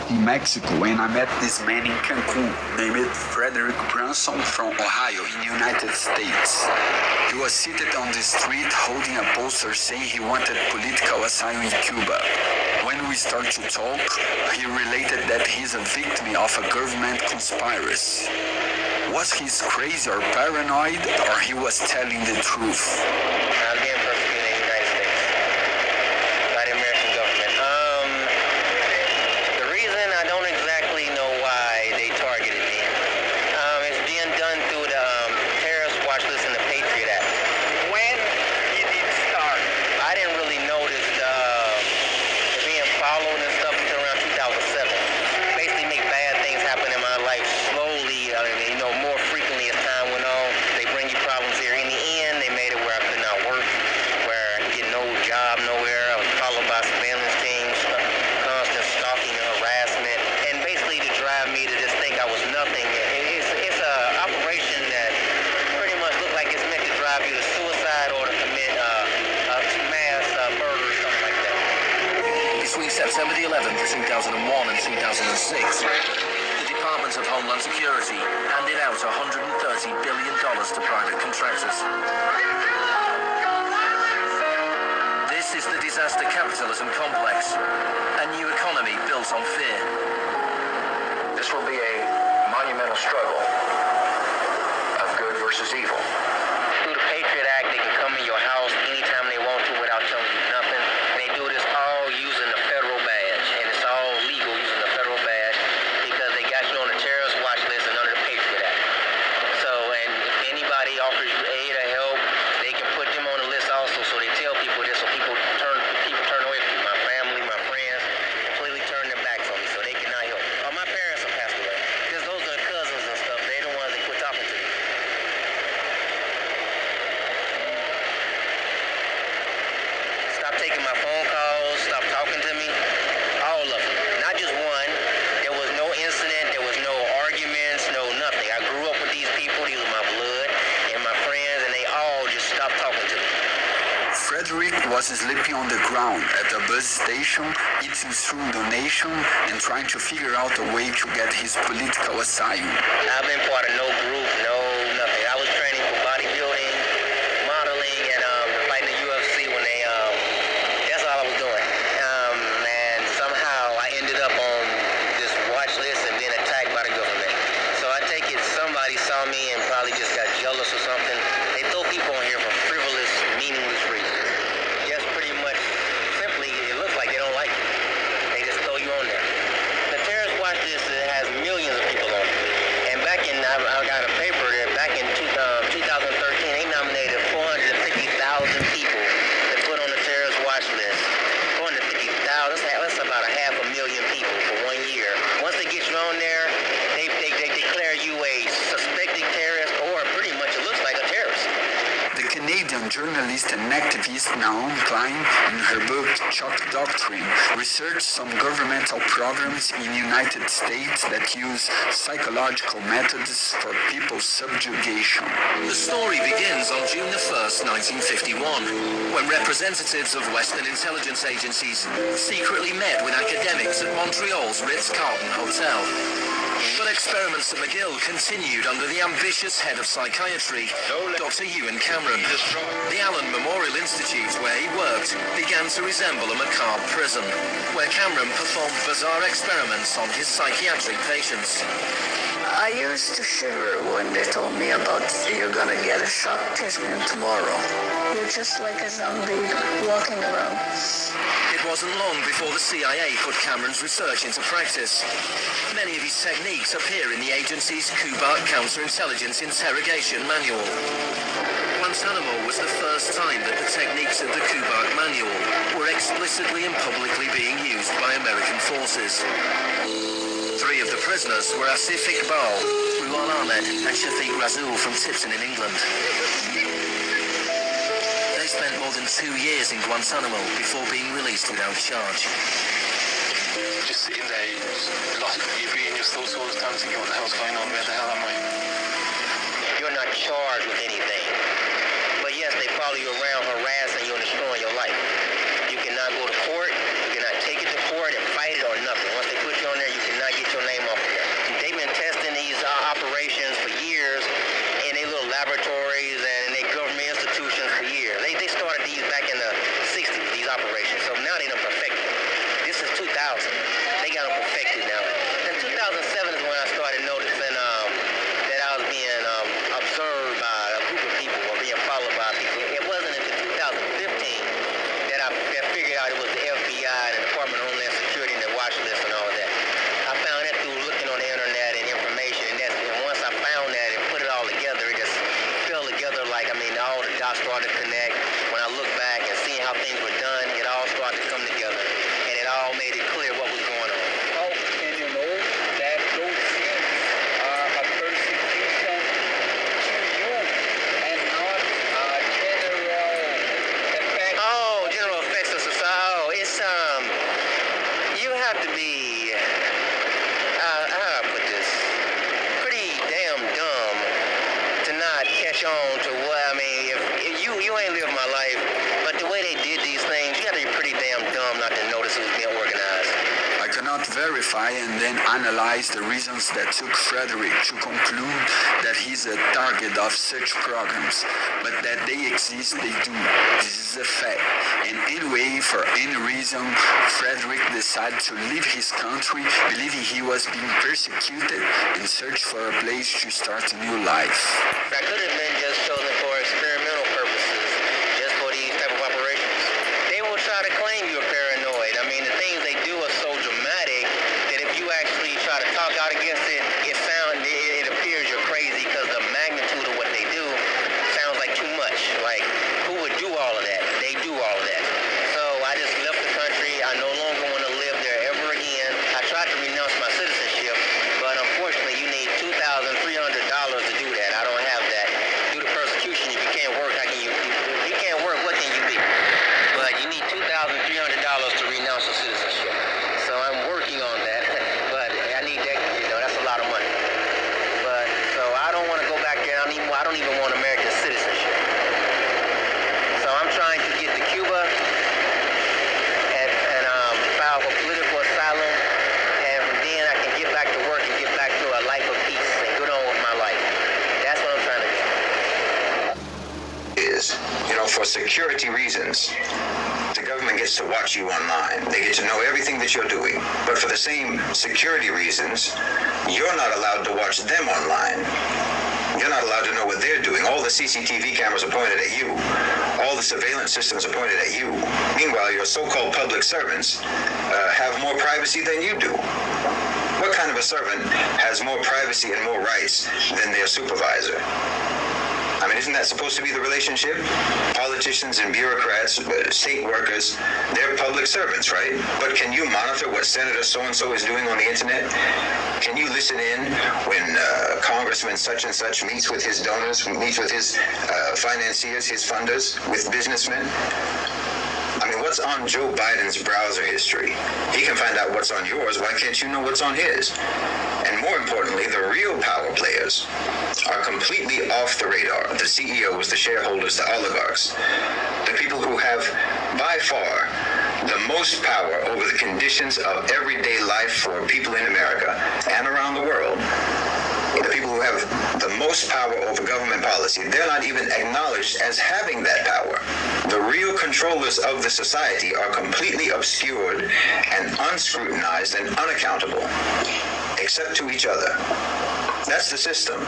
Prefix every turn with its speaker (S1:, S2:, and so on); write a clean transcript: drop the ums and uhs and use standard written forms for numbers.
S1: in Mexico and I met this man in Cancun named Frederick Branson from Ohio in the United States. He was seated on the street holding a poster saying he wanted political asylum in Cuba. When we started to talk, he related that he's a victim of a government conspiracy. Was he crazy or paranoid, or he was telling the truth?
S2: Being persecuted in the United States by the American government. The reason I don't exactly know why they targeted me. It's being done through the terrorist watch list and the Patriot Act. When did it start? I didn't really notice being followed and stuff until around 2007. Basically make bad things happen in my life slowly, more frequently as time went on. They bring you problems here. In the end, they made it where I could not work, where I could get no job nowhere. I was followed by surveillance teams, constant stalking and harassment, and basically to drive me to just think I was nothing. It's an operation that pretty much looks like it's meant to drive you to suicide or to commit mass murder or something like that.
S3: Between September the 11th, 2001 and 2006, the Department of Homeland Security handed out $130 billion to private contractors. This is the disaster capitalism complex, a new economy built on fear.
S4: This will be a monumental struggle of good versus evil.
S2: Through the Patriot Act, they can come in your house anytime they want to without telling you nothing. And they do this all using the federal badge, and it's all legal using the federal badge because they got you on the terrorist watch list and under the Patriot Act. So, and if anybody offers you aid or help, they can put them on the list also. So they tell people this, so people turn away from me. My family, my friends, completely turn their backs on me, so they cannot help. My parents have passed away because those are the cousins and stuff. They're the ones that quit talking to me. Stop taking my phone calls, stop talking to me, all of them. Not just one. There was no incident, there was no arguments, no nothing. I grew up with these people, these were my blood and my friends, and they all just stopped talking to me.
S1: Frederick was sleeping on the ground at a bus station, eating through donation and trying to figure out a way to get his political asylum.
S2: I've been part of no group, no nothing. I was training for bodybuilding, modeling, and fighting the UFC when they, that's all I was doing. And somehow I ended up on this watch list and being attacked by the government. So I take it somebody saw me and probably just got jealous or something. They throw people on here for frivolous, meaningless reasons. Just pretty much, simply, it looks like they don't like you. They just throw you on there. The terrorist watch list has millions of people on it. And I got a paper that back in 2013, they nominated 450,000 people to put on the terrorist watch list. 450,000, that's about 500,000 people for 1 year. Once they get you on there, they declare you a suspected terrorist, or pretty much it looks like a terrorist.
S1: The Canadian journalist and activist Naomi Klein, in her book Shock Doctrine, researched some governmental programs in the United States that use psychological methods for people's subjugation.
S3: The story begins on June the 1st, 1951, when representatives of Western intelligence agencies secretly met with academics at Montreal's Ritz-Carlton Hotel. But experiments at McGill continued under the ambitious head of psychiatry, Dr. Ewan Cameron. The Allen Memorial Institute, where he worked, began to resemble a macabre prison, where Cameron performed bizarre experiments on his psychiatric patients.
S5: I used to shiver when they told me about, you're gonna get a shock treatment tomorrow. You're just like a zombie walking around.
S3: It wasn't long before the CIA put Cameron's research into practice. Many of his techniques appear in the agency's Cuba Counterintelligence Interrogation Manual. Guantanamo was the first time that the techniques of the Kubark Manual were explicitly and publicly being used by American forces. Three of the prisoners were Asif Iqbal, Ruwan Ahmed, and Shafiq Rasool from Tipton in England. They spent more than 2 years in Guantanamo before being released without charge.
S6: Just sitting there, you'd be in your thoughts all the time thinking, what the hell's going on, where the hell am I?
S2: You're not charged with anything. But yes, they follow you around, harassing you and destroying your life. You cannot go to court, you cannot take it to court and fight it or nothing. Once they put you on there, you started to connect. When I look back and seeing how things were done, it all started to come together, and it all made it clear what was going on.
S1: How can you know that those things are a persecution to you and not a general effect?
S2: Oh, general effects of society. Oh, it's you have to be how do I put this? Pretty damn dumb to not catch on to what I mean. If you ain't lived my life, but the way they did these things, you got to be pretty damn dumb not to notice it was being organized.
S1: I cannot verify and then analyze the reasons that took Frederick to conclude that he's a target of such programs, but that they exist, they do. This is a fact. And anyway, for any reason, Frederick decided to leave his country, believing he was being persecuted, and search for a place to start a new life.
S2: That could have been just chosen for experimental purposes, just for these type of operations. They will try to claim you're paranoid. I mean, the things they do are so dramatic that if you actually try to talk out against it, it appears you're crazy because the magnitude of what they do sounds like too much. Like, who would do all of that? They do all of that. So I just left the country. I no longer want to live there ever again. I tried to renounce my citizenship, but unfortunately you need $2,300 to do that. I don't have that. Due to persecution, if you can't work, how can you? If you can't work, what can you be? But you need $2,300 to renounce your citizenship. So I'm working on that. But I need that. That's a lot of money. But so I don't want to go back there. I don't even want American citizenship. So I'm trying to get to Cuba and file for political asylum, and from then I can get back to work and get back to a life of peace and get on with my life. That's what I'm trying to do.
S4: For security reasons, the government gets to watch you online. They get to know everything that you're doing. But for the same security reasons, you're not allowed to watch them online. You're not allowed to know what they're doing. All the CCTV cameras are pointed at you. All the surveillance systems are pointed at you. Meanwhile, your so-called public servants have more privacy than you do. What kind of a servant has more privacy and more rights than their supervisor? I mean, isn't that supposed to be the relationship? Politicians and bureaucrats, state workers, they're public servants, right? But can you monitor what Senator so-and-so is doing on the internet? Can you listen in when Congressman such and such meets with his donors, meets with his financiers, his funders, with businessmen? I mean, what's on Joe Biden's browser history? He can find out what's on yours. Why can't you know what's on his? And more importantly, the real power players are completely off the radar. The CEOs, the shareholders, the oligarchs, the people who have by far the most power over the conditions of everyday life for people in America and around the world. The people who have the most power over government policy, they're not even acknowledged as having that power. The real controllers of the society are completely obscured and unscrutinized and unaccountable, except to each other. That's the system.